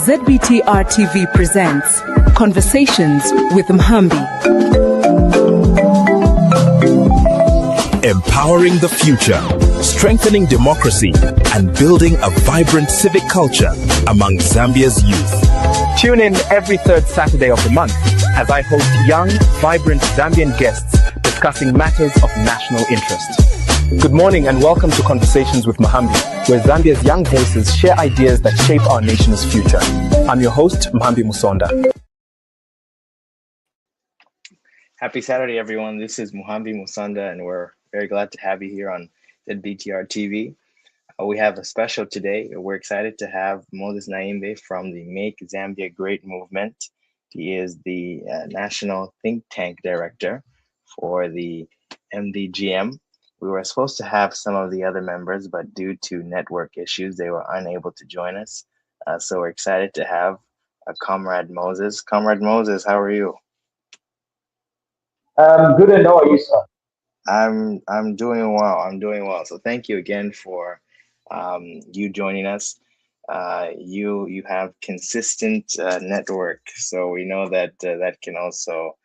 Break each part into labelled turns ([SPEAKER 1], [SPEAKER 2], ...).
[SPEAKER 1] ZBTR TV presents Conversations with Nyambe.
[SPEAKER 2] Empowering the future, strengthening democracy, and building a vibrant civic culture among Zambia's youth.
[SPEAKER 3] Tune in every third Saturday of the month as I host young, vibrant Zambian guests discussing matters of national interest. Good morning and welcome to Conversations with Nyambe, where Zambia's young voices share ideas that shape our nation's future. I'm your host, Nyambe Musonda.
[SPEAKER 4] Happy Saturday, everyone. This is Nyambe Musonda, and we're very glad to have you here on ZBTR TV. We have a special today. We're excited to have Moses Nyambe from the Make Zambia Great movement. He is the National Think Tank Director for the MDGM. We were supposed to have some of the other members, but due to network issues, they were unable to join us. So we're excited to have Comrade Moses. Comrade Moses, how are you?
[SPEAKER 5] Good, and how are you, sir?
[SPEAKER 4] I'm doing well. I'm doing well. So thank you again for you joining us. You have consistent network, so we know that that can also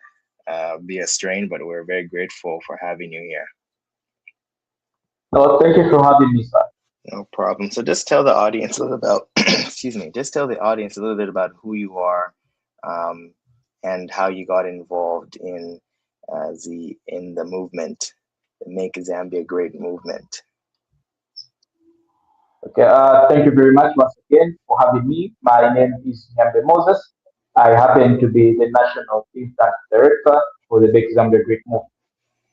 [SPEAKER 4] be a strain, but we're very grateful for having you here.
[SPEAKER 5] No, thank you for having me, sir.
[SPEAKER 4] No problem. So just tell the audience a little about, excuse me, just tell the audience a little bit about who you are and how you got involved in the movement, the Make Zambia Great movement.
[SPEAKER 5] Okay, thank you very much once again for having me. My name is Nyambe Moses. I happen to be the National Think Tank Director for the Make Zambia Great movement,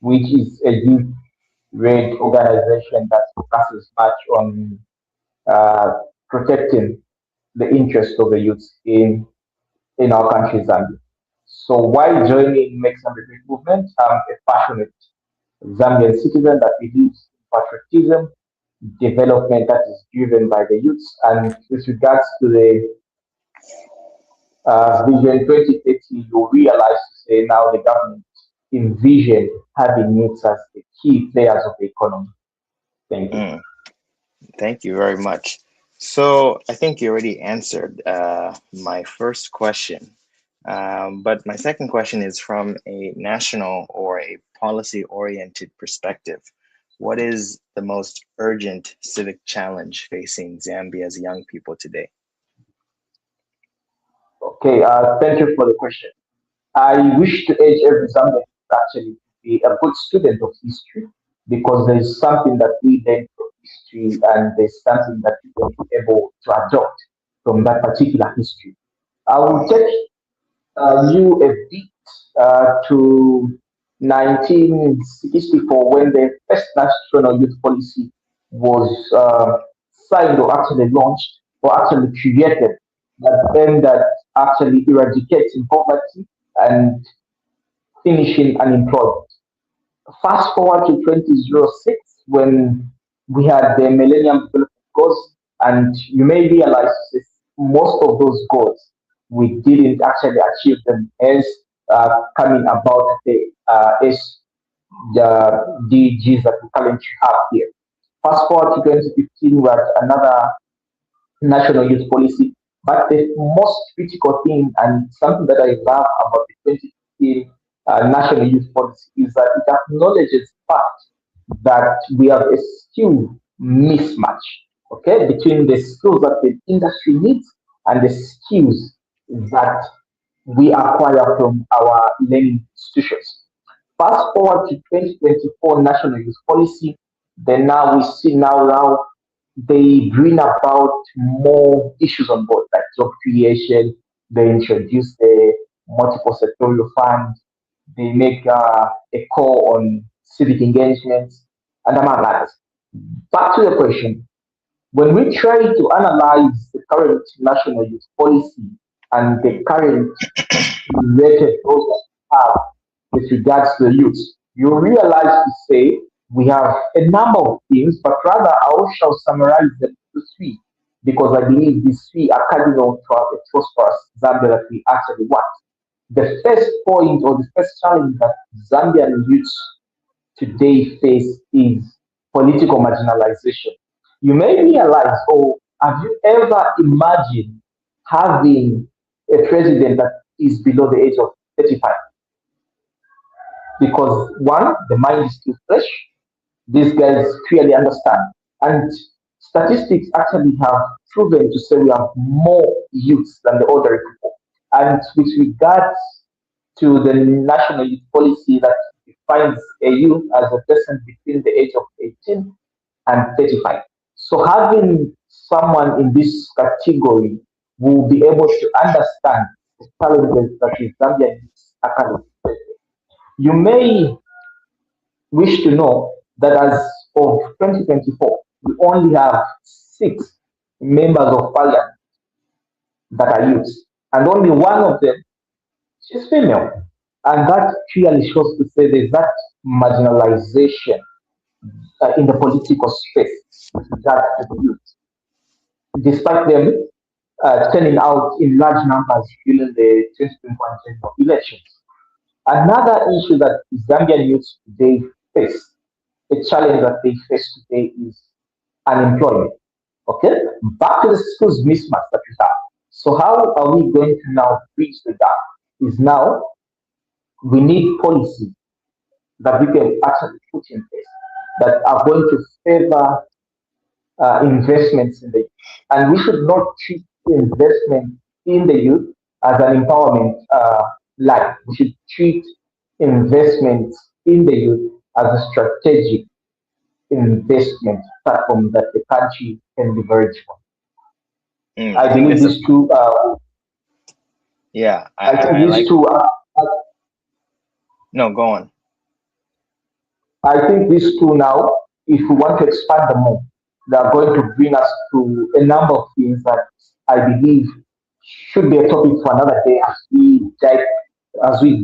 [SPEAKER 5] which is a youth-led organization that focuses much on protecting the interests of the youth in our country, Zambia. So while joining Make Zambia Great movement, I'm a passionate Zambian citizen that believes in patriotism, development that is driven by the youths, and with regards to the Vision 2030, you realize to say now the government envision having youths as the key players of the economy. Thank you.
[SPEAKER 4] Thank you very much. So I think you already answered my first question. But my second question is from a national or a policy-oriented perspective. What is the most urgent civic challenge facing Zambia's young people today?
[SPEAKER 5] Okay, thank you for the question. I wish to urge every Zambian to actually be a good student of history, because there is something that we learn from history and there's something that we will be able to adopt from that particular history. I will take you a bit to 1964 when the first national youth policy was signed or actually launched or actually created, that actually eradicating poverty and finishing unemployment. Fast forward to 2006 when we had the Millennium Development Goals, and you may realize that most of those goals we didn't actually achieve them, as coming about the SDGs that we currently have here. Fast forward to 2015, we had another national youth policy, but the most critical thing and something that I love about the 2015 national youth policy is that it acknowledges the fact that we have a skill mismatch, okay, between the skills that the industry needs and the skills that we acquire from our learning institutions. Fast forward to 2024 national youth policy, then now we see now they bring about more issues on board, like job creation. They introduce the multiple sectorial fund. They make a call on civic engagement, and among others. Back to the question. When we try to analyze the current national youth policy and the current related goals that we have with regards to the youth, you realize to say we have a number of things, but rather I shall summarize them to three, because I believe these three are cardinal to have a prosperous Zambia that we actually want. The first point or the first challenge that Zambian youths today face is political marginalization. You may realize, or have you ever imagined having a president that is below the age of 35, because one, the mind is still fresh. These guys clearly understand. And statistics actually have proven to say we have more youths than the older people. And with regards to the national youth policy that defines a youth as a person between the age of 18 and 35. So having someone in this category will be able to understand the challenges that the Zambian youth are currently facing. You may wish to know that as of 2024, we only have 6 members of parliament that are youth, and only one of them is female. And that clearly shows to say there's that marginalization in the political space with regard to the youth, despite them turning out in large numbers during the 2021 general elections. Another issue that Zambian youth today face, a challenge that they face today is unemployment. Okay? Back to the skills mismatch that we have. So how are we going to now bridge the gap? Is now we need policies that we can actually put in place that are going to favor investments in the youth. And we should not treat investment in the youth as an empowerment line. We should treat investments in the youth as a strategic investment platform that the country can leverage on. I
[SPEAKER 4] think
[SPEAKER 5] believe
[SPEAKER 4] this is,
[SPEAKER 5] these two.
[SPEAKER 4] yeah,
[SPEAKER 5] I think
[SPEAKER 4] I
[SPEAKER 5] these
[SPEAKER 4] like,
[SPEAKER 5] two.
[SPEAKER 4] no, go on.
[SPEAKER 5] I think these two now, if we want to expand them more, they are going to bring us to a number of things that I believe should be a topic for another day as we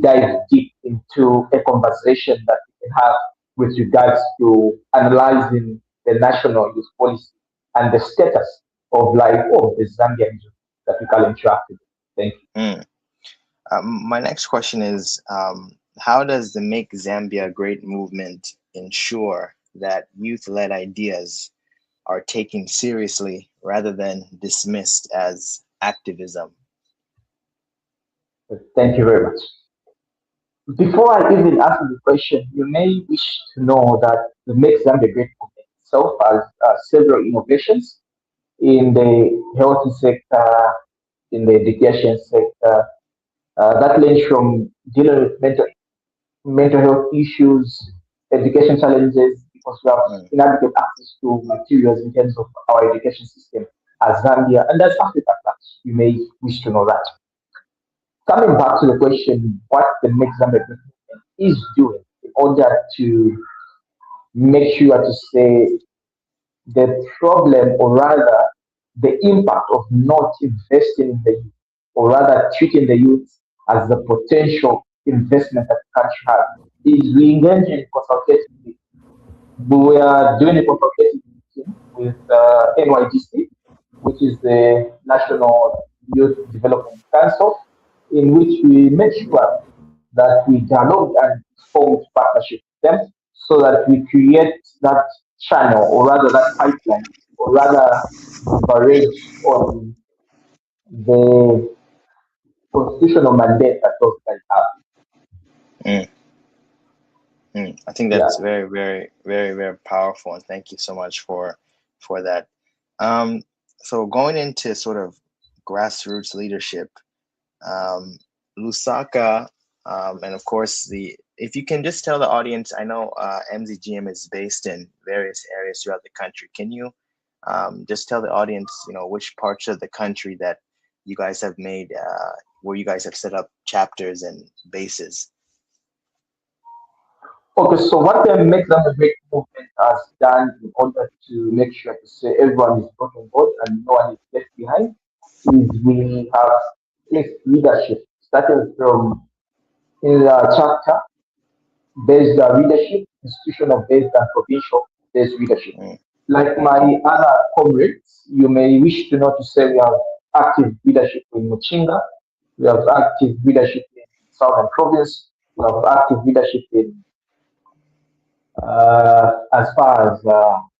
[SPEAKER 5] dive deep into a conversation that we can have with regards to analyzing the national youth policy and the status of life of the Zambian youth that we can interact with. Thank you.
[SPEAKER 4] Mm. My next question is, how does the Make Zambia Great movement ensure that youth-led ideas are taken seriously rather than dismissed as activism?
[SPEAKER 5] Thank you very much. Before I even answer the question, you may wish to know that the Make Zambia Great movement itself has several innovations in the health sector, in the education sector, that range from dealing with mental health issues, education challenges, because we have inadequate access to materials in terms of our education system as Zambia and as Africa at large. You may wish to know that. Coming back to the question, what the Make Zambia Great movement is doing in order to make sure to say the problem, or rather the impact of not investing in the youth, or rather treating the youth as the potential investment that the country has, is we engage in consultative meeting. We are doing a consultative meeting with NYDC, which is the National Youth Development Council, in which we make sure that we dialogue and form partnership with them so that we create that channel, or rather that pipeline, or rather leverage on the constitutional mandate that those guys have.
[SPEAKER 4] Mm. I think
[SPEAKER 5] Yeah.
[SPEAKER 4] that's very, very, very, very powerful, and thank you so much for that. So going into sort of grassroots leadership, Lusaka, and of course if you can just tell the audience, I know MZGM is based in various areas throughout the country. Can you just tell the audience, which parts of the country that you guys have made, where you guys have set up chapters and bases?
[SPEAKER 5] Okay, so what the Make Them a Great movement has done in order to make sure to say everyone is brought on board and no one is left behind is we have placed leadership, starting from in the chapter based leadership, institutional based and provincial based leadership. Like my other comrades, you may wish to know to say we have active leadership in Muchinga, we have active leadership in Southern Province, we have active leadership in as far as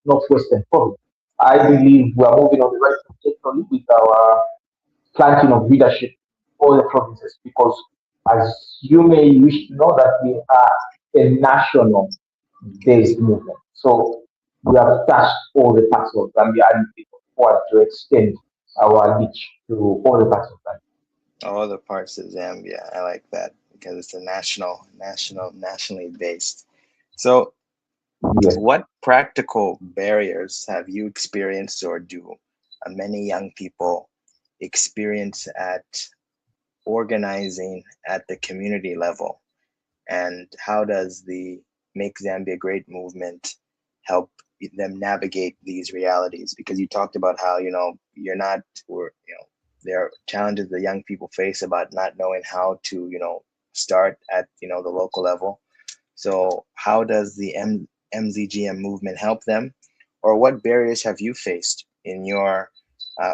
[SPEAKER 5] Northwestern Province. I believe we are moving on the right trajectory with our planting of leadership in all the provinces because, as you may wish to know, that we are a national based movement. So we have touched all the parts of Zambia and we want to extend our reach to all the parts of Zambia.
[SPEAKER 4] All the parts of Zambia. I like that because it's a nationally based. So,
[SPEAKER 5] Yes.
[SPEAKER 4] what practical barriers have you experienced or do many young people experience at organizing at the community level? And how does the Make Zambia Great movement help them navigate these realities? Because you talked about how, you're not, or, there are challenges the young people face about not knowing how to, start at, the local level. So how does the MZGM movement help them? Or what barriers have you faced in your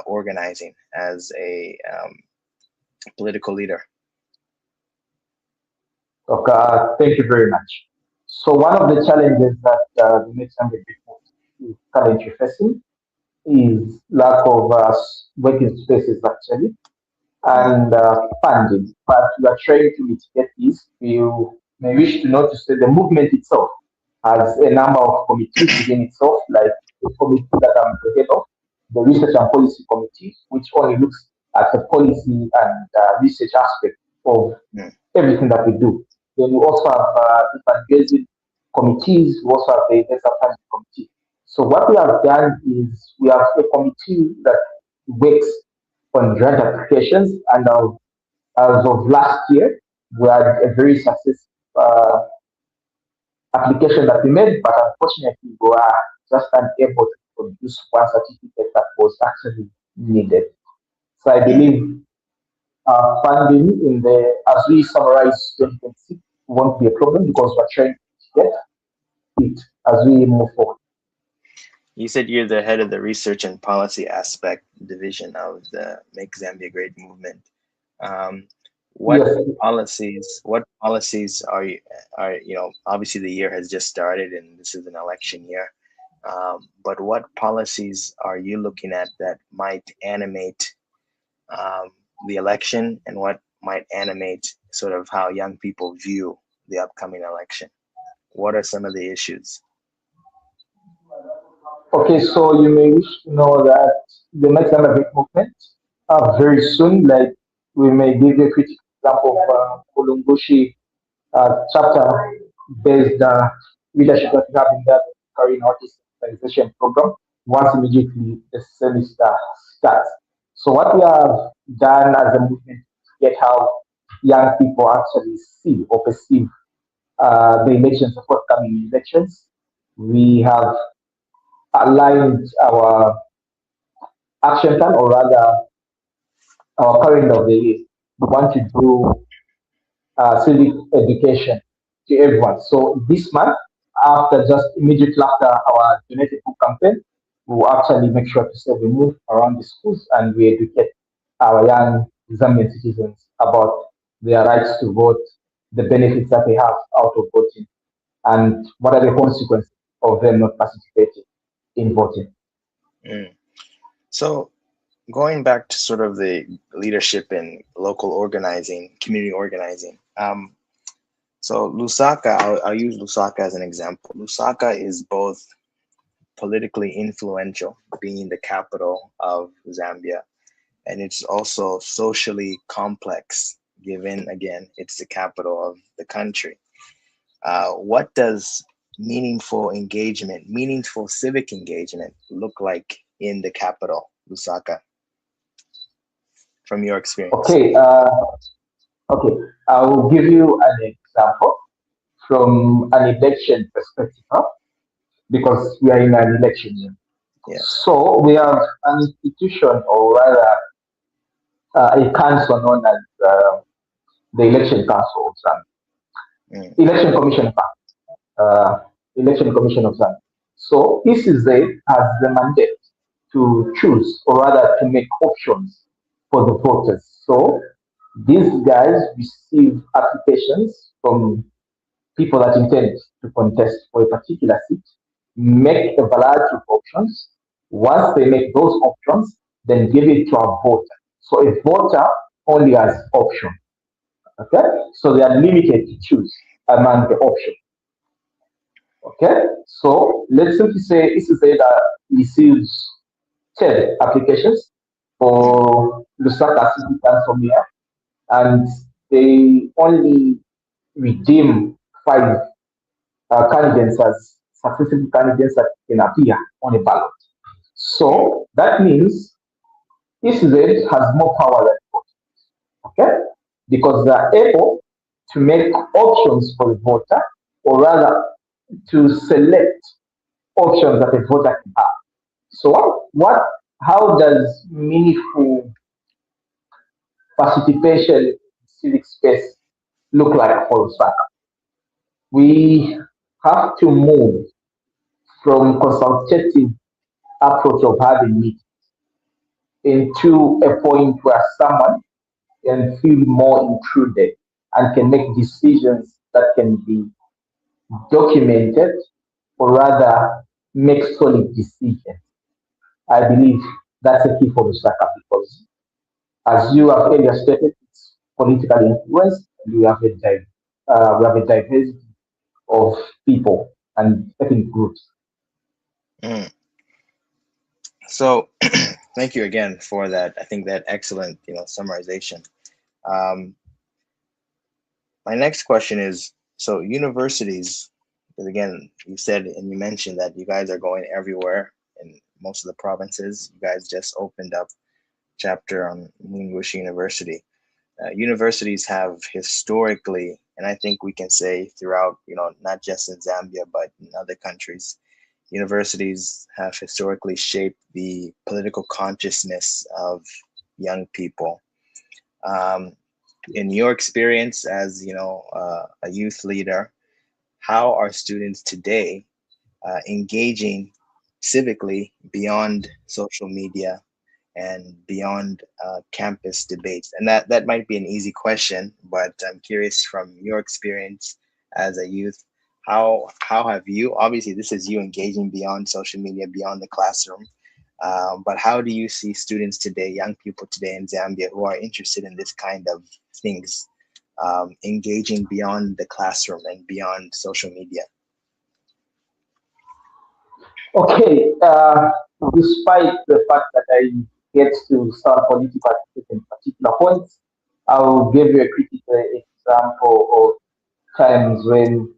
[SPEAKER 4] organizing as a political leader?
[SPEAKER 5] Okay, thank you very much. So one of the challenges that the Mixed Zambia Movement is currently facing is lack of working spaces actually
[SPEAKER 4] Mm,
[SPEAKER 5] and funding. But we are trying to mitigate this. You may wish to notice that the movement itself has a number of committees within itself, like the committee that I'm the head of, the Research and Policy Committee, which only looks at the policy and research aspect of
[SPEAKER 4] mm,
[SPEAKER 5] everything that we do. Then we also have different basic committees. We also have the investor planning committee. So what we have done is we have a committee that works on grant applications, and as of last year, we had a very successful application that we made, but unfortunately, we were just unable to produce one certificate that was actually needed. So I
[SPEAKER 4] mm.
[SPEAKER 5] believe funding in the, as we summarize 2026, won't be a problem because we're trying to get it as we move forward.
[SPEAKER 4] You said you're the head of the research and policy aspect division of the Make Zambia Great movement. Um, what
[SPEAKER 5] Yes.
[SPEAKER 4] policies are obviously the year has just started and this is an election year. But what policies are you looking at that might animate um, the election and what might animate sort of how young people view the upcoming election? What are some of the issues?
[SPEAKER 5] Okay, so you may wish to know that the next Nyambe movement very soon, like we may give you a quick example of Kulungushi chapter based leadership that we have in that carrying out this sensitization program once immediately the semester starts. So what we have done as a movement to get how young people actually see or perceive the elections, the forthcoming elections, we have aligned our action plan, or rather our calendar of the year. We want to do civic education to everyone. So this month, after just immediately after our donated book campaign, we will actually make sure to say we move around the schools and we educate our young Zambian citizens about their rights to vote, the benefits that they have out of voting, and what are the consequences of them not participating in voting.
[SPEAKER 4] Mm. So going back to sort of the leadership in local organizing, community organizing. So Lusaka, I'll use Lusaka as an example. Lusaka is both politically influential, being the capital of Zambia, and it's also socially complex, given again it's the capital of the country. What does meaningful civic engagement look like in the capital, Lusaka, from your experience?
[SPEAKER 5] Okay, okay. I will give you an example from an election perspective, huh? Because we are in an election year.
[SPEAKER 4] Yes.
[SPEAKER 5] So we have an institution, or rather a council known as the Election Council of Zambia,
[SPEAKER 4] Mm,
[SPEAKER 5] Election Commission of Election Commission of Zambia. So ECZ has the mandate to choose, or rather to make options for the voters. So these guys receive applications from people that intend to contest for a particular seat, make a variety of options. Once they make those options, then give it to our voter. So a voter only has option. Okay, so they are limited to choose among the options. Okay, so let's simply say this is that receives 10 applications for Lusaka City Council here, and they only redeem five candidates as successful candidates that can appear on a ballot. So that means ECZ has more power than vote, okay? Because they are able to make options for the voter, or rather to select options that a voter can have. So how does meaningful participation in civic space look like for Osaka? We have to move from consultative approach of having meetings into a point where someone can feel more intruded and can make decisions that can be documented, or rather make solid decisions. I believe that's a key for Lusaka because, as you have earlier stated, it's politically influenced. And we have a diversity of people and ethnic groups.
[SPEAKER 4] Mm. So, thank you again for that. I think that excellent, summarization. Um, my next question is, so universities, because again, you said and you mentioned that you guys are going everywhere in most of the provinces. You guys just opened up chapter on Mungushi University. Universities have historically, and I think we can say throughout, not just in Zambia, but in other countries, universities have historically shaped the political consciousness of young people. Um, in your experience as, a youth leader, how are students today engaging civically beyond social media and beyond campus debates? And that might be an easy question, but I'm curious from your experience as a youth, how have you, obviously this is you engaging beyond social media, beyond the classroom, but how do you see students today, young people today in Zambia who are interested in this kind of things, engaging beyond the classroom and beyond social media?
[SPEAKER 5] Okay, despite the fact that I get to sound political in particular points, I will give you a critical example of times when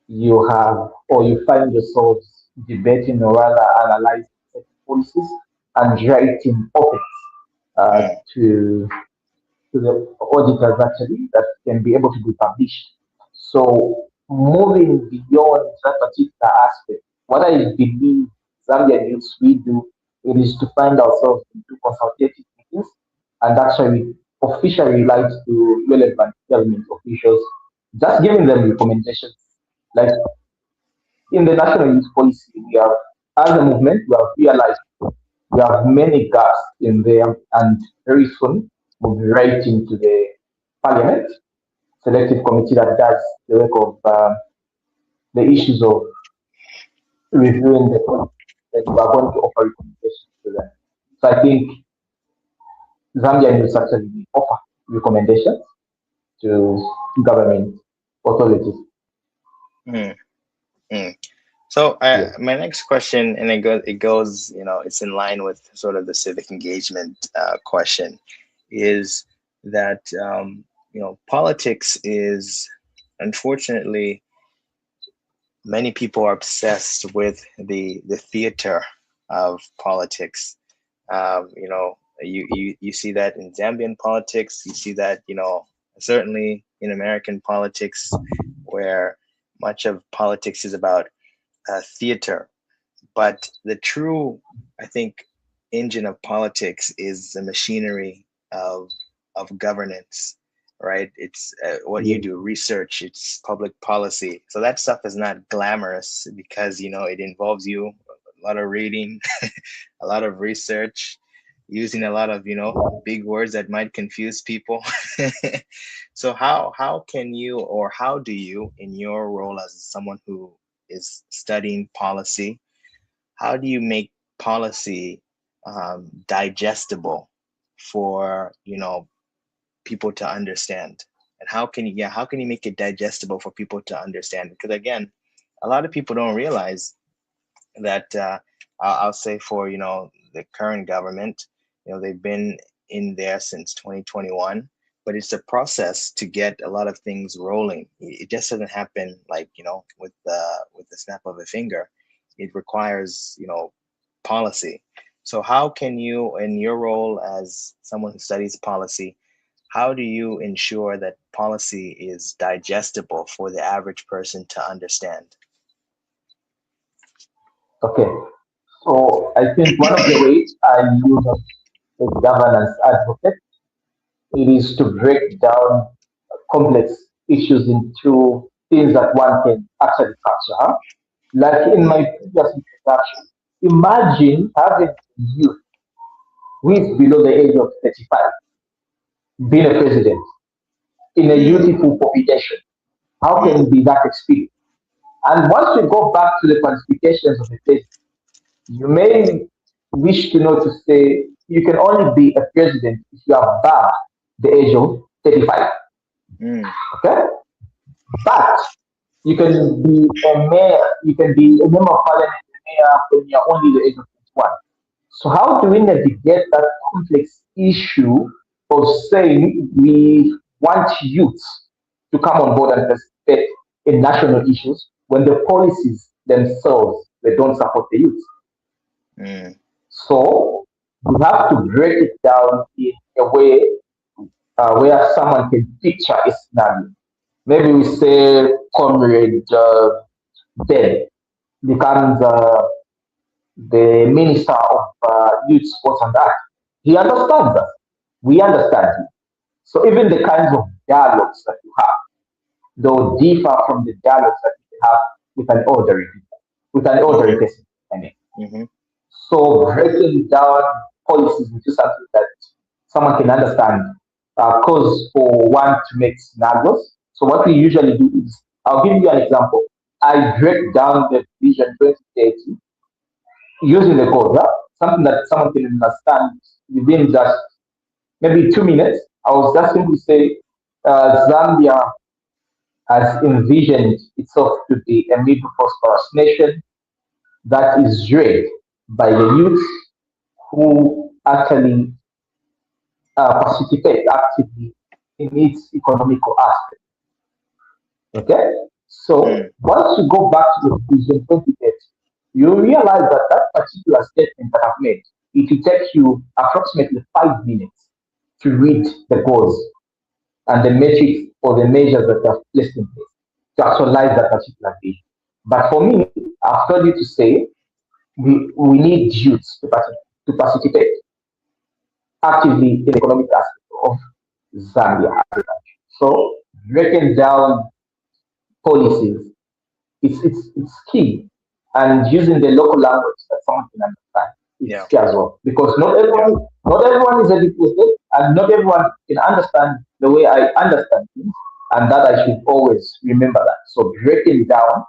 [SPEAKER 5] you have or you find yourselves debating or rather analyzing policies and writing op
[SPEAKER 4] Mm,
[SPEAKER 5] to the auditors actually that can be able to be published. So moving beyond that particular aspect, what I believe Zambian youths we do it is to find ourselves into consultative meetings and actually officially write to relevant government officials, just giving them recommendations. Like in the national youth policy, we have as a movement we have realized we have many gaps in there, and very soon we'll be writing to the parliament selective committee that does the work of the issues of reviewing the policy that we are going to offer recommendations to them. So I think Zambia needs actually offer recommendations to government authorities.
[SPEAKER 4] mm, mm. So
[SPEAKER 5] Yes.
[SPEAKER 4] my next question, and it goes, it's in line with sort of the civic engagement question, is that politics is, unfortunately, many people are obsessed with the theater of politics. You see that in Zambian politics. You see that certainly in American politics, where much of politics is about theater. But the true, I think, engine of politics is the machinery of governance, right? It's what you
[SPEAKER 5] Yes.
[SPEAKER 4] do, research, it's public policy. So that stuff is not glamorous because it involves you a lot of reading, a lot of research, using a lot of big words that might confuse people. So how can you, or how do you, in your role as someone who is studying policy, how do you make policy digestible for people to understand? And how can you make it digestible for people to understand? Because again, a lot of people don't realize that I'll say for the current government, they've been in there since 2021, but it's a process to get a lot of things rolling. It just doesn't happen like with the snap of a finger. It requires policy. So how can you, in your role as someone who studies policy, how do you ensure that policy is digestible for the average person to understand?
[SPEAKER 5] Okay. So I think one of the ways I use as a governance advocate, it is to break down complex issues into things that one can actually capture. Huh? Like in my previous introduction, imagine having youth who is below the age of 35 being a president in a
[SPEAKER 4] Mm,
[SPEAKER 5] youthful population. How
[SPEAKER 4] mm,
[SPEAKER 5] can be that experience? And once we go back to the qualifications of the president, you may wish to know to say you can only be a president if you are above the age of 35.
[SPEAKER 4] mm,
[SPEAKER 5] Okay? But you can be a mayor, you can be a member of parliament, a mayor when you're only the age of 21. So how do we navigate that complex issue of saying we want youth to come on board and participate in national issues when the policies themselves they don't support the youth?
[SPEAKER 4] mm,
[SPEAKER 5] So we have to break it down in a way where someone can picture a scenario. Maybe we say Comrade Ben becomes the Minister of Youth, Sports and Art. He understands us. We understand him. So even the kinds of dialogues that you have, they'll differ from the dialogues that you have with an ordinary people, with an ordinary
[SPEAKER 4] mhm,
[SPEAKER 5] person. I mean.
[SPEAKER 4] mhm,
[SPEAKER 5] So breaking down policies into something that someone can understand cause for one to make scenarios. So what we usually do is, I'll give you an example. I break down the Vision 2030 using the code, yeah? Something that someone can understand within just maybe 2 minutes. I was just simply say Zambia has envisioned itself to be a middle prosperous nation that is led by the youth who actually participate actively in its economical aspect. Okay? So
[SPEAKER 4] mm,
[SPEAKER 5] once you go back to the Vision 2030, you realize that that particular statement that I've made, it will take you approximately 5 minutes to read the goals and the metrics or the measures that are placed in place to actualize that particular vision. But for me, I've told you to say we need youths to participate actively in the economic aspect of Zambia. So breaking down policies it's key, and using the local language that someone can understand it's
[SPEAKER 4] yeah,
[SPEAKER 5] key as well because
[SPEAKER 4] yeah,
[SPEAKER 5] not everyone is educated and not everyone can understand the way I understand things, and that I should always remember that. So breaking down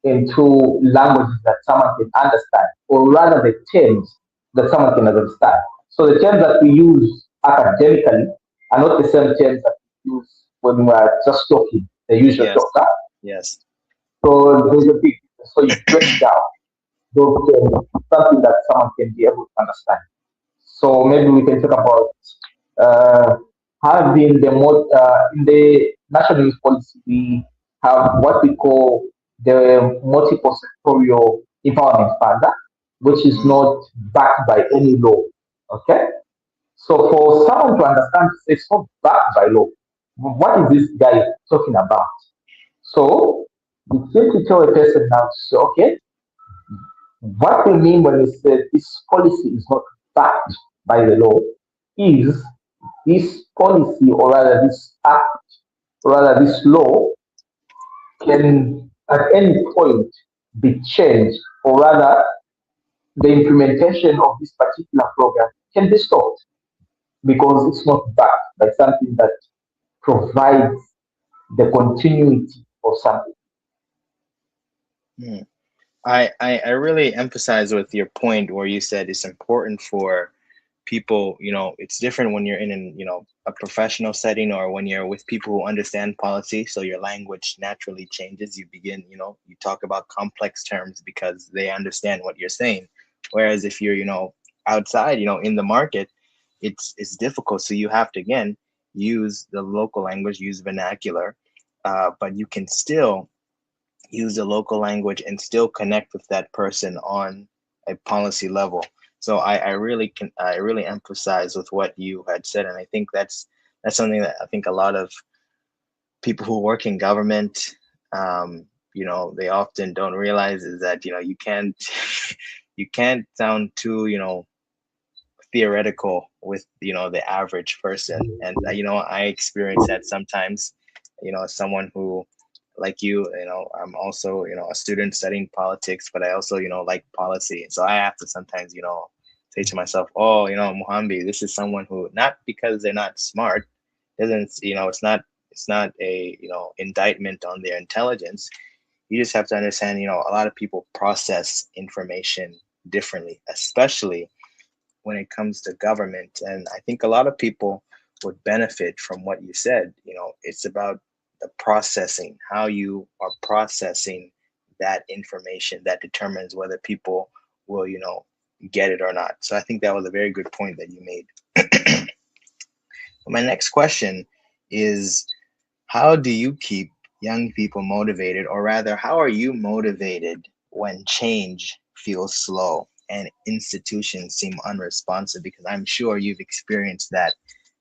[SPEAKER 5] into languages that someone can understand, or rather the terms that someone can understand. So the terms that we use academically are not the same terms that we use when we are just talking, the usual
[SPEAKER 4] yes,
[SPEAKER 5] talk. Huh?
[SPEAKER 4] yes,
[SPEAKER 5] So there's a big difference. So you break down those terms, something that someone can be able to understand. So maybe we can talk about uh, having in the national youth policy we have what we call the multiple sectorial empowerment fund, which is
[SPEAKER 4] mm,
[SPEAKER 5] not backed by any law. Okay, so for someone to understand, it's not backed by law. What is this guy talking about? So we simply tell a person now to say, okay, what we mean when we say this policy is not backed by the law is this policy, or rather this act, or rather this law, can at any point be changed, or rather the implementation of this particular program can be stopped because it's not backed by something that provides the continuity of something.
[SPEAKER 4] mm. I really emphasize with your point where you said it's important for people, it's different when you're in a professional setting or when you're with people who understand policy. So your language naturally changes. You begin, you talk about complex terms because they understand what you're saying. Whereas if you're, outside, in the market, it's difficult. So you have to, again, use the local language, use vernacular, but you can still use the local language and still connect with that person on a policy level. So I really emphasize with what you had said, and I think that's something that I think a lot of people who work in government, they often don't realize is that you can't you can't sound too theoretical with the average person, and I experience that sometimes, as someone who like I'm also a student studying politics, but I also like policy. So I have to sometimes say to myself, oh, Muhambi, this is someone who, not because they're not smart, doesn't it's not a indictment on their intelligence. You just have to understand a lot of people process information differently, especially when it comes to government. And I think a lot of people would benefit from what you said. It's about the processing, how you are processing that information that determines whether people will, get it or not. So I think that was a very good point that you made. My next question is, how do you keep young people motivated, or rather, how are you motivated when change feels slow and institutions seem unresponsive? Because I'm sure you've experienced that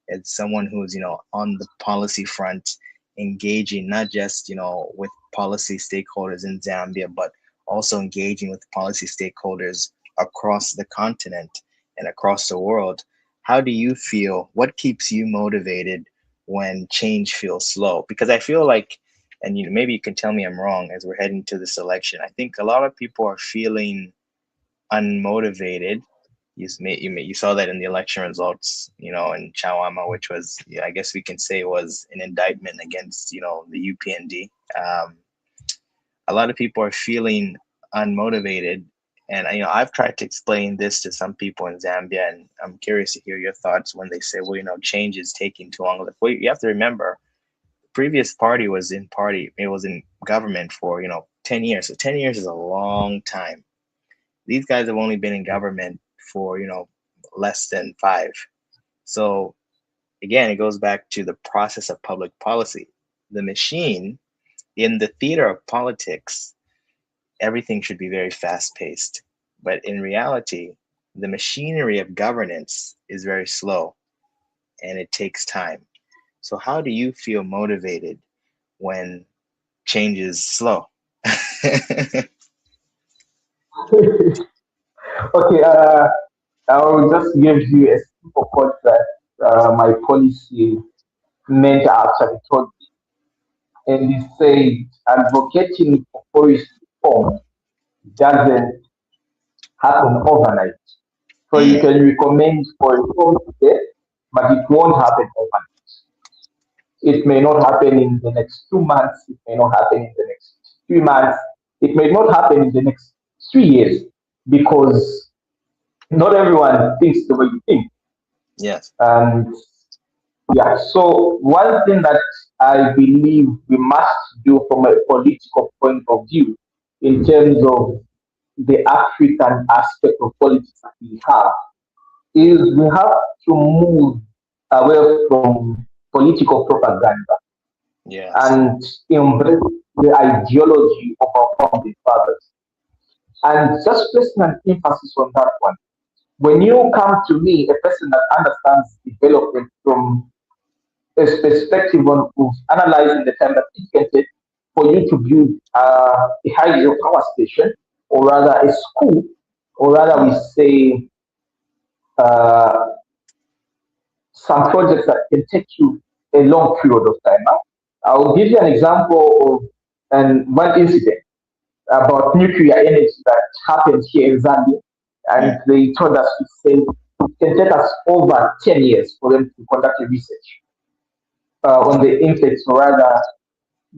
[SPEAKER 4] as someone who's, on the policy front, engaging not just, with policy stakeholders in Zambia, but also engaging with policy stakeholders across the continent and across the world. How do you feel? What keeps you motivated when change feels slow? Because I feel like, and maybe you can tell me I'm wrong as we're heading to this election, I think a lot of people are feeling unmotivated. You saw that in the election results, in Chawama, which was, I guess we can say, was an indictment against, the UPND. A lot of people are feeling unmotivated, and I've tried to explain this to some people in Zambia, and I'm curious to hear your thoughts when they say, well, change is taking too long. Well, you have to remember, the previous party was in government for 10 years. So 10 years is a long time. These guys have only been in government for less than 5. So again, it goes back to the process of public policy. The machine in the theater of politics, everything should be very fast paced, but in reality, the machinery of governance is very slow and it takes time. So how do you feel motivated when change is slow?
[SPEAKER 5] Okay, I will just give you a simple quote that my policy mentor actually told me. And he said, advocating for forest reform doesn't happen overnight. So you
[SPEAKER 4] Mm,
[SPEAKER 5] can recommend for reform today, but it won't happen overnight. It may not happen in the next 2 months. It may not happen in the next 3 months. It may not happen in the next 3 years because not everyone thinks the way you think.
[SPEAKER 4] yes.
[SPEAKER 5] And yeah, so one thing that I believe we must do from a political point of view in terms of the African aspect of politics that we have is we have to move away from political propaganda
[SPEAKER 4] Yes.
[SPEAKER 5] and embrace the ideology of our founding fathers. And just placing an emphasis on that one. When you come to me, a person that understands development from a perspective of analyzing the time that it can take for you to build a hydro power station, or rather a school, or rather we
[SPEAKER 4] Mm,
[SPEAKER 5] say uh, some projects that can take you a long period of time. I will give you an example of one incident about nuclear energy that happened here in Zambia, and
[SPEAKER 4] mm,
[SPEAKER 5] they told us to say it can take us over 10 years for them to conduct a research on the impacts, or rather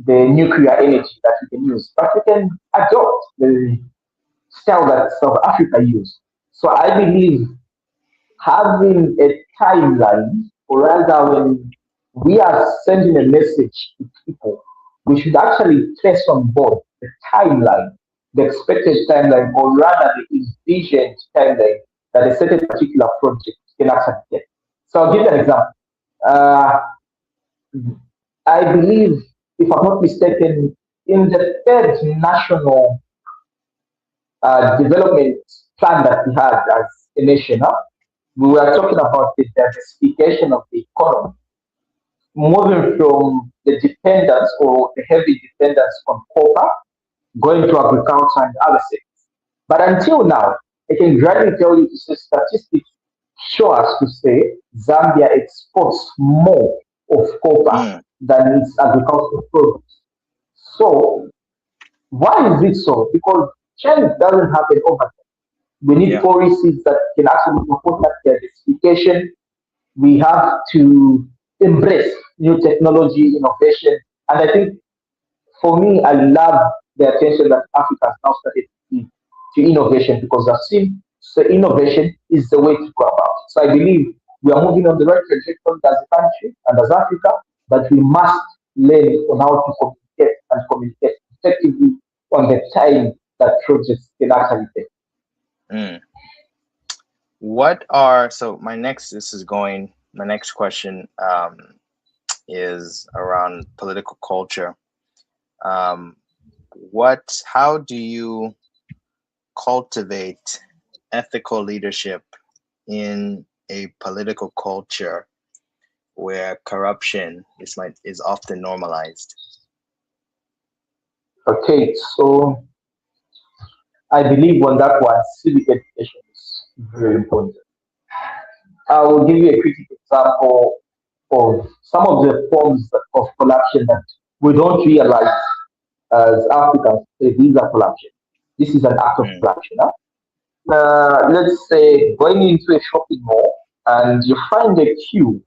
[SPEAKER 5] the nuclear energy that we can use. But we can adopt the style that South Africa used. So I believe having a timeline, or rather, when we are sending a message to people, we should actually trace on board the timeline, the expected timeline, or rather the envisioned timeline that a certain particular project can actually get. So I'll give you an example. Uh, I believe, if I'm not mistaken, in the third national development plan that we had as a nation, we were talking about the diversification of the economy, moving from the dependence or the heavy dependence on copper, going to agriculture and other sectors. But until now, I can gladly tell you to say statistics show us to say Zambia exports more of copper
[SPEAKER 4] Mm,
[SPEAKER 5] than its agricultural produce. So why is it so? Because change doesn't happen overnight. We need
[SPEAKER 4] yeah.
[SPEAKER 5] policies that can actually support that diversification. We have to embrace new technology, innovation. And I think for me, I love the attention that Africa has now started to give to innovation because I've seen so innovation is the way to go about. So I believe we are moving on the right trajectory as a country and as Africa, but we must learn on how to communicate and communicate effectively on the time that projects can actually take.
[SPEAKER 4] Mm. What are so my next this is going my next question is around political culture. Um, how do you cultivate ethical leadership in a political culture where corruption is often normalized?
[SPEAKER 5] Okay, so I believe on that one, civic education is very important. I will give you a quick example of some of the forms of corruption that we don't realize as Africans. These are corruption. This is an act of
[SPEAKER 4] Mm,
[SPEAKER 5] corruption. Let's say going into a shopping mall and you find a queue.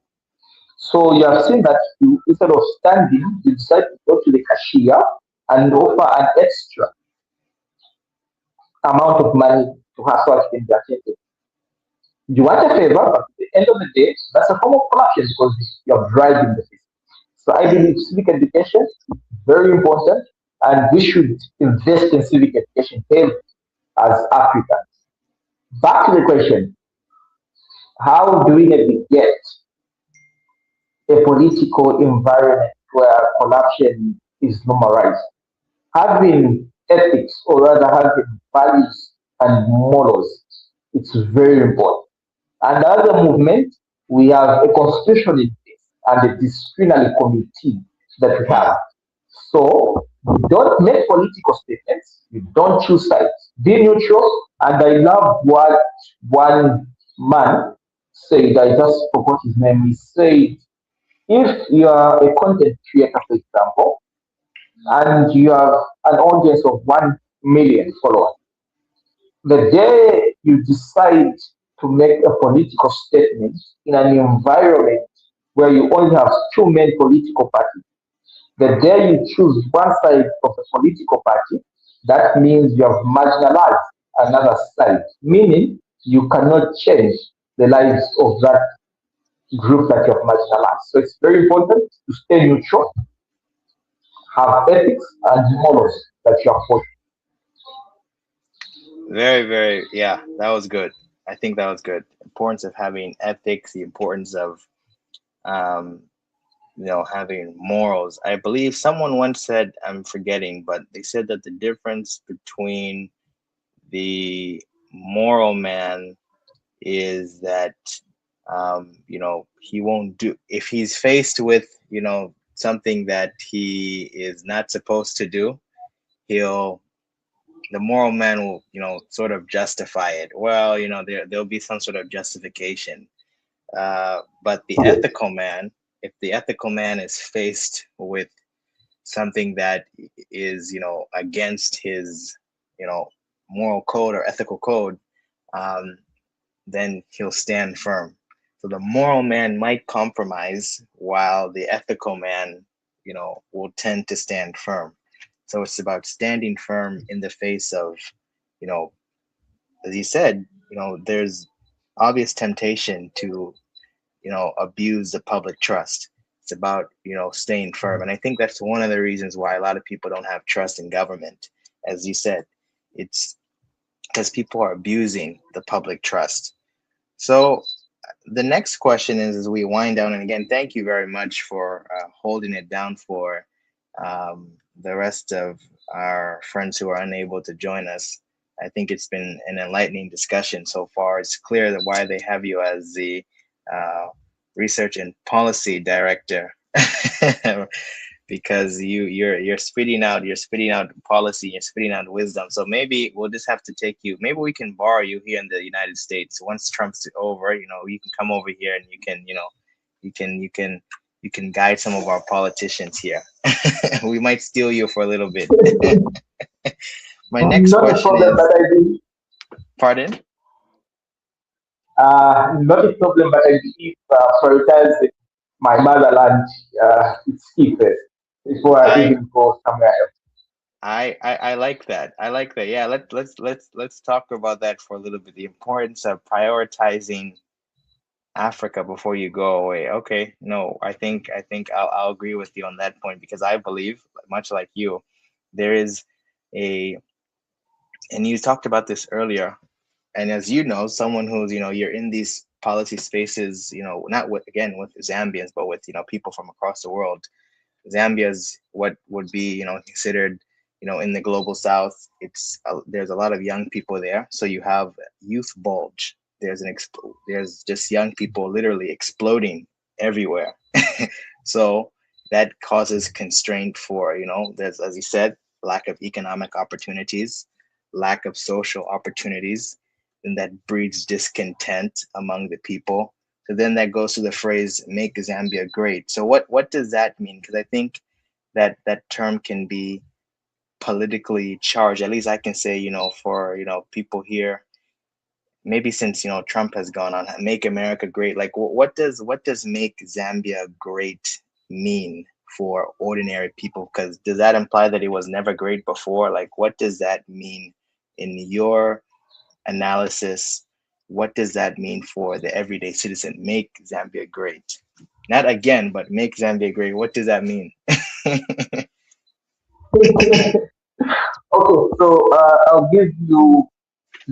[SPEAKER 5] So you have seen that queue, instead of standing, you decide to go to the cashier and offer an extra amount of money to her so she can be attended. You want a favor, but at the end of the day, that's a form of corruption because you're bribing the system. So I
[SPEAKER 4] mm,
[SPEAKER 5] believe civic education is very important, and we should invest in civic education heavily as Africans. Back to the question: how do we navigate a political environment where corruption is normalized? Having ethics, or rather having values and morals, it's very important. And other movement, we have a constitution in place and a disciplinary committee that we have.
[SPEAKER 4] mm.
[SPEAKER 5] So we don't make political statements, we don't choose sides. Be neutral. And I love what one man said, I just forgot his name. He said, if you are a content creator, for example, and you have an audience of 1 million followers, the day you decide to make a political statement in an environment where you only have two main political parties, the day you choose one side of the political party, that means you have marginalized another side, meaning you cannot change the lives of that group that you have marginalized. So it's very important to stay neutral, have ethics and morals that you are following.
[SPEAKER 4] Very, very, yeah, that was good. I think that was good. Importance of having ethics, the importance of um, having morals. I believe someone once said, I'm forgetting, but they said that the difference between the moral man is that he won't do if he's faced with something that he is not supposed to do. He'll The moral man will sort of justify it. Well, there'll be some sort of justification. But the
[SPEAKER 5] Yes.
[SPEAKER 4] ethical man, if the ethical man is faced with something that is against his you know moral code or ethical code, um, then he'll stand firm. So the moral man might compromise while the ethical man, will tend to stand firm. So it's about standing firm in the face of, you know, as you said, there's obvious temptation to, abuse the public trust. It's about, staying firm. And I think that's one of the reasons why a lot of people don't have trust in government. As you said, it's because people are abusing the public trust. So the next question is, as we wind down, and again, thank you very much for holding it down for the rest of our friends who are unable to join us. I think it's been an enlightening discussion so far. It's clear that why they have you as the uh, research and policy director, because you're spitting out policy, you're spitting out wisdom. So maybe we'll just have to take you. Maybe we can borrow you here in the United States once Trump's over. You can come over here and you can guide some of our politicians here. We might steal you for a little bit. My next
[SPEAKER 5] Not a
[SPEAKER 4] question
[SPEAKER 5] problem,
[SPEAKER 4] is,
[SPEAKER 5] but I believe,
[SPEAKER 4] pardon?
[SPEAKER 5] not a problem, but I believe prioritizing my motherland is key first before I
[SPEAKER 4] I
[SPEAKER 5] even go somewhere else.
[SPEAKER 4] I like that. I like that. Yeah, let's talk about that for a little bit. The importance of prioritizing Africa before you go away. Okay, no, I think I'll agree with you on that point, because I believe, much like you, there is a, and you talked about this earlier, and as you know, someone who's, you're in these policy spaces, not with, again, with Zambians, but with, people from across the world. Zambia's what would be, considered, in the global south. There's a lot of young people there, so you have youth bulge. There's just young people literally exploding everywhere. So that causes constraint for, there's, as you said, lack of economic opportunities, lack of social opportunities, and that breeds discontent among the people. So then that goes to the phrase "make Zambia great." So what does that mean? Because I think that that term can be politically charged. At least I can say, for, people here, maybe since, Trump has gone on, "Make America Great." Like, what does "make Zambia great" mean for ordinary people? Because does that imply that it was never great before? Like, what does that mean in your analysis? What does that mean for the everyday citizen? Make Zambia great. Not again, but make Zambia great. What does that mean?
[SPEAKER 5] Okay, so I'll give you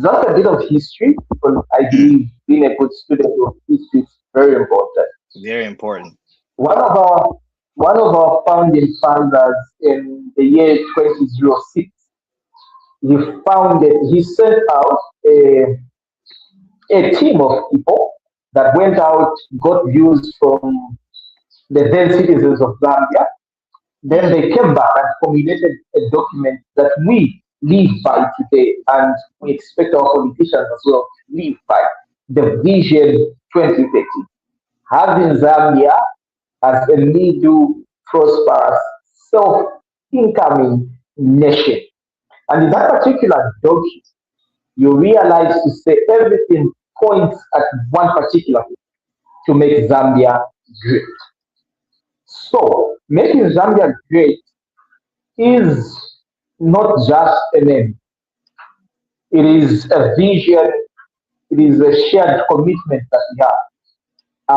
[SPEAKER 5] just a bit of history because I
[SPEAKER 4] Mm,
[SPEAKER 5] believe being a good student of history is very important.
[SPEAKER 4] very important.
[SPEAKER 5] One of our one of our founding fathers in the year 2006, he sent out a team of people that went out, got views from the then citizens of Zambia. Then
[SPEAKER 4] Mm,
[SPEAKER 5] they came back and formulated a document that we live by today, and we expect our politicians as well to live by the Vision 2030. Having Zambia as a middle, prosperous, self incoming nation. And in that particular document, you realize to say everything points at one particular thing to make Zambia great. So, making Zambia great is not just a name, it is a vision, it is a shared commitment that we have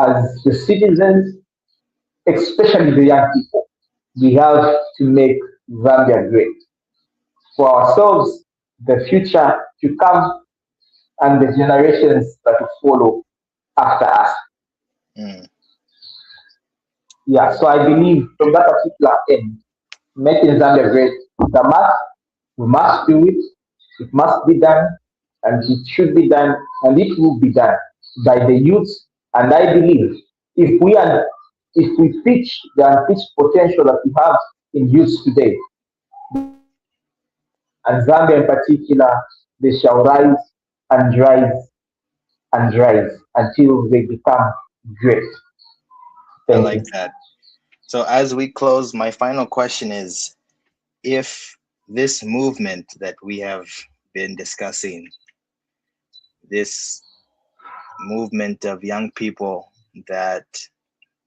[SPEAKER 5] as the citizens, especially the young people. We have to make Zambia great for ourselves, the future to come, and the generations that will follow after us.
[SPEAKER 4] mm.
[SPEAKER 5] Yeah, so I believe from that particular end, making Zambia great is a must. We must do it. It must be done, and it should be done, and it will be done by the youth. And I believe if we pitch the unpitched potential that we have in youth today, and Zambia in particular, they shall rise and rise and rise until they become great.
[SPEAKER 4] I
[SPEAKER 5] Thank
[SPEAKER 4] like
[SPEAKER 5] you.
[SPEAKER 4] that. So as we close, my final question is, if this movement that we have been discussing, this movement of young people that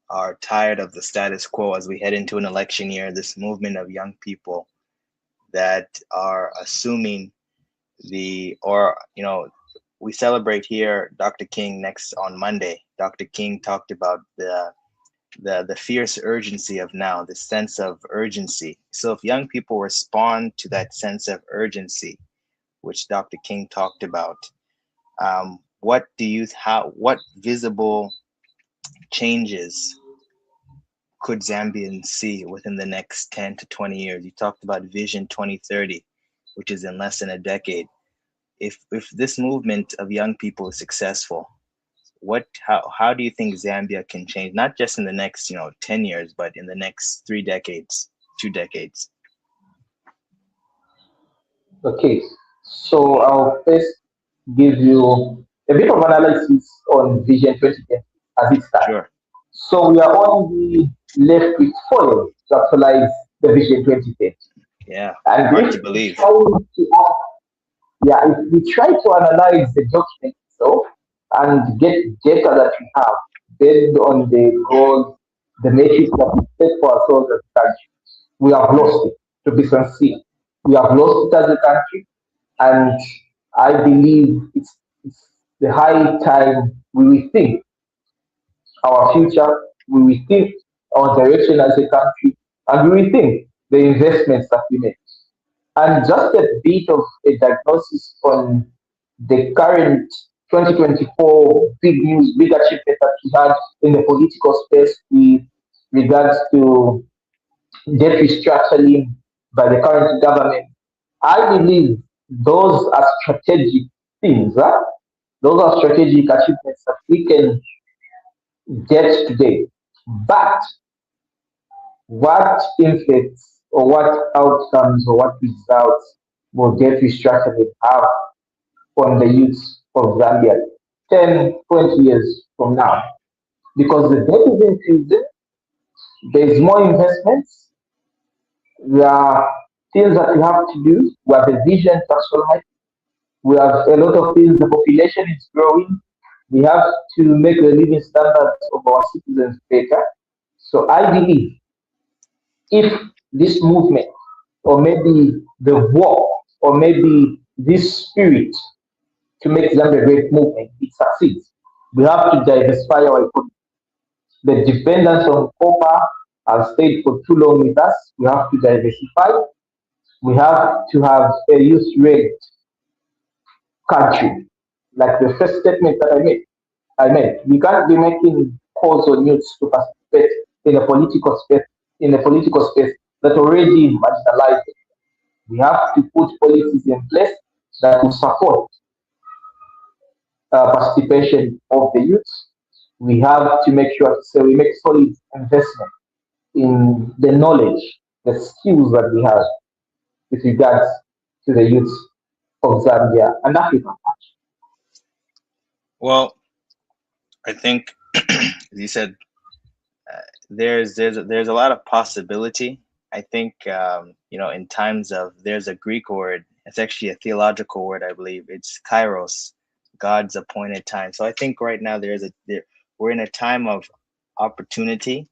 [SPEAKER 4] are tired of the status quo as we head into an election year, this movement of young people that are assuming the, or, we celebrate here Dr. King next on Monday. Dr. King talked about the fierce urgency of now, the sense of urgency. So if young people respond to that sense of urgency, which Dr. King talked about, what visible changes could Zambians see within the next 10 to 20 years? You talked about Vision 2030, which is in less than a decade. If this movement of young people is successful, how do you think Zambia can change? Not just in the next 10 years, but in the next 3 decades, 2 decades.
[SPEAKER 5] Okay, so I'll first give you a bit of analysis on Vision 2010 as it stands.
[SPEAKER 4] Sure.
[SPEAKER 5] So we are only left with 4 years to actualize the Vision 2010.
[SPEAKER 4] Yeah.
[SPEAKER 5] And
[SPEAKER 4] Hard
[SPEAKER 5] if
[SPEAKER 4] to
[SPEAKER 5] we
[SPEAKER 4] believe.
[SPEAKER 5] try to if we try to analyze the document itself and get data that we have based on the goals, the metrics that we set for ourselves as a country, we have lost it, to be sincere. We have lost it as a country, and I believe it's the high time we rethink our future, we rethink our direction as a country, and we rethink the investments that we make. And just a bit of a diagnosis on the current 2024 big news, big achievement that we had in the political space with regards to debt restructuring by the current government. I believe those are strategic things. Huh? Those are strategic achievements that we can get today. But what effects or what outcomes or what results will debt restructuring have on the youth of Zambia 10, 20 years from now? Because the debt is increasing, there's more investments, there are things that we have to do, we have a vision to actualize, we have a lot of things, the population is growing, we have to make the living standards of our citizens better. So I believe if this movement, or maybe the war, or maybe this spirit to make Zambia a great movement, it succeeds, we have to diversify our economy. The dependence on copper has stayed for too long with us. We have to diversify. We have to have a youth rate country. Like the first statement that I made. We can't be making calls on youths to participate in a political space that already marginalized. We have to put policies in place that will support participation of the youth. We have to make sure so we make solid investment in the knowledge, the skills that we have with regards to the youth of Zambia and Africa.
[SPEAKER 4] Well, I think, as you said, there's a lot of possibility. I think in times of, there's a Greek word. It's actually a theological word, I believe. It's kairos, God's appointed time. So I think right now we're in a time of opportunity.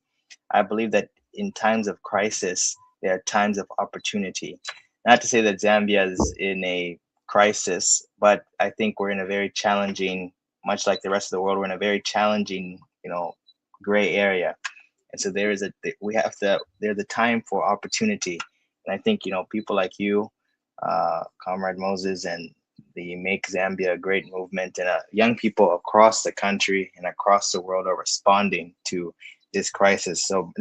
[SPEAKER 4] I believe that in times of crisis, there are times of opportunity. Not to say that Zambia is in a crisis, but I think we're in a very challenging, much like the rest of the world, we're in a very challenging, gray area. And so there's a time for opportunity. And I think, people like you, Comrade Moses, and the Make Zambia a Great movement, and young people across the country and across the world are responding to this crisis. So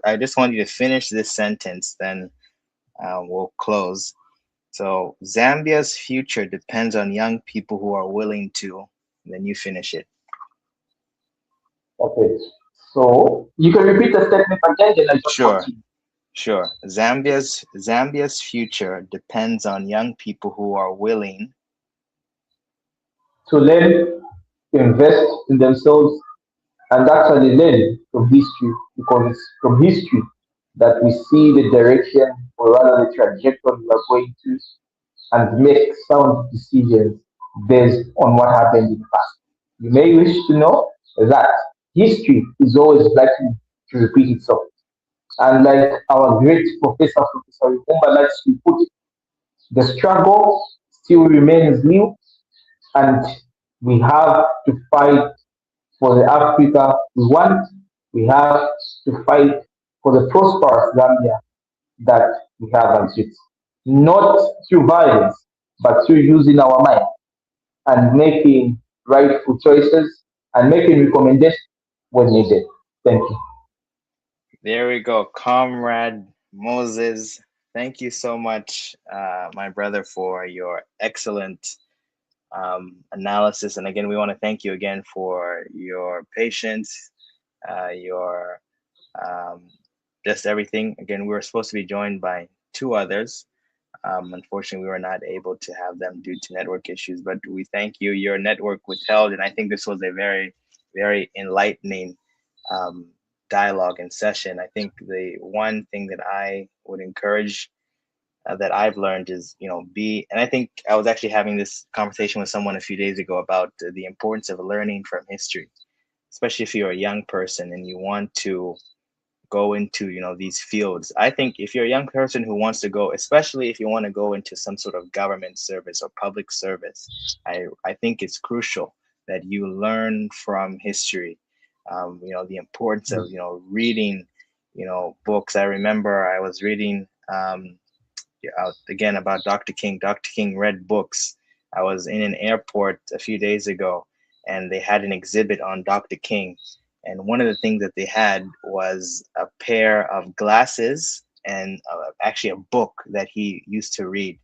[SPEAKER 4] I just want you to finish this sentence, then we'll close. So Zambia's future depends on young people who are willing to, and then you finish it.
[SPEAKER 5] Okay. So you can repeat the statement again, then I just
[SPEAKER 4] Sure.
[SPEAKER 5] continue.
[SPEAKER 4] Sure. Zambia's future depends on young people who are willing
[SPEAKER 5] To learn, invest in themselves, and actually learn from history, because it's from history that we see the direction or rather the trajectory we are going to, and make sound decisions based on what happened in the past. You may wish to know that history is always likely to repeat itself. And like our great Professor Rumba likes to put it, the struggle still remains new, and we have to fight for the Africa we want. We have to fight for the prosperous Zambia that we have as youth. Not through violence, but through using our mind and making rightful choices and making recommendations when needed. Thank you.
[SPEAKER 4] There we go, Comrade Moses. Thank you so much, my brother, for your excellent analysis. And again, we want to thank you again for your patience, your um, just everything. Again, we were supposed to be joined by two others. Unfortunately, we were not able to have them due to network issues, but we thank you. Your network withheld, and I think this was a very, very enlightening um, dialogue and session. I think the one thing that I would encourage that I've learned is, and I think I was actually having this conversation with someone a few days ago about the importance of learning from history, especially if you're a young person and you want to go into these fields. I think if you're a young person who wants to go, especially if you want to go into some sort of government service or public service, I think it's crucial that you learn from history. The importance of reading books. I remember I was reading again about Dr. King. Dr. King read books. I was in an airport a few days ago, and they had an exhibit on Dr. King. And one of the things that they had was a pair of glasses and actually a book that he used to read.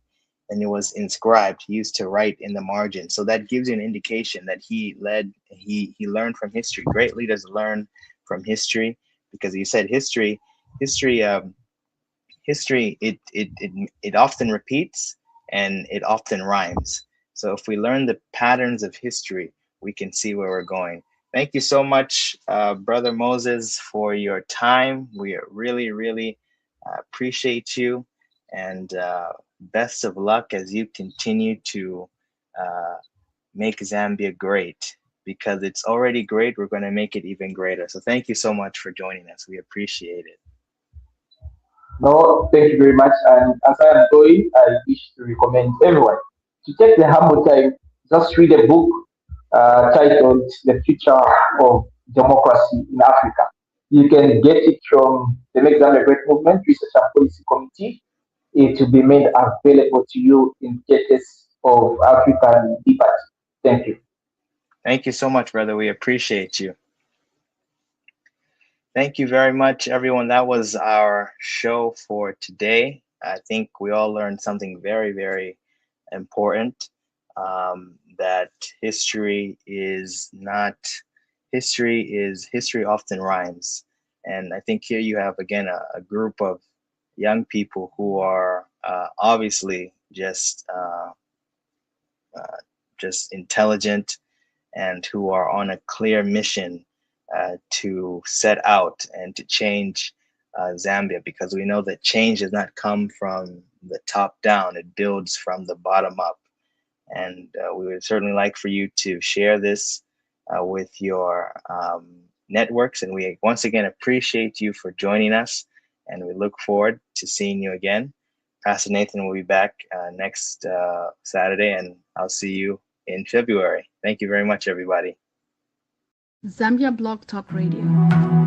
[SPEAKER 4] And it was inscribed. He used to write in the margin. So that gives you an indication that he learned from history. Great leaders learn from history, because you said history it often repeats and it often rhymes. So if we learn the patterns of history, we can see where we're going. Thank you so much, Brother Moses, for your time. We really, really appreciate you, and best of luck as you continue to uh, make Zambia great, because it's already great. We're going to make it even greater. So thank you so much for joining us. We appreciate it.
[SPEAKER 5] No, thank you very much. And as I am going, I wish to recommend everyone to take the humble time, just read a book titled The Future of Democracy in Africa. You can get it from the Make Zambia Great Movement Research and Policy Committee. It will be made available to you in case of African liberty. Thank you.
[SPEAKER 4] Thank you so much, brother. We appreciate you. Thank you very much, everyone. That was our show for today. I think we all learned something very, very important. That history often rhymes. And I think here you have, again, a group of young people who are obviously just intelligent, and who are on a clear mission to set out and to change Zambia, because we know that change does not come from the top down, it builds from the bottom up. And we would certainly like for you to share this with your networks. And we once again appreciate you for joining us, and we look forward to seeing you again. Pastor Nathan will be back next Saturday, and I'll see you in February. Thank you very much, everybody.
[SPEAKER 6] Zambia Blog Talk Radio.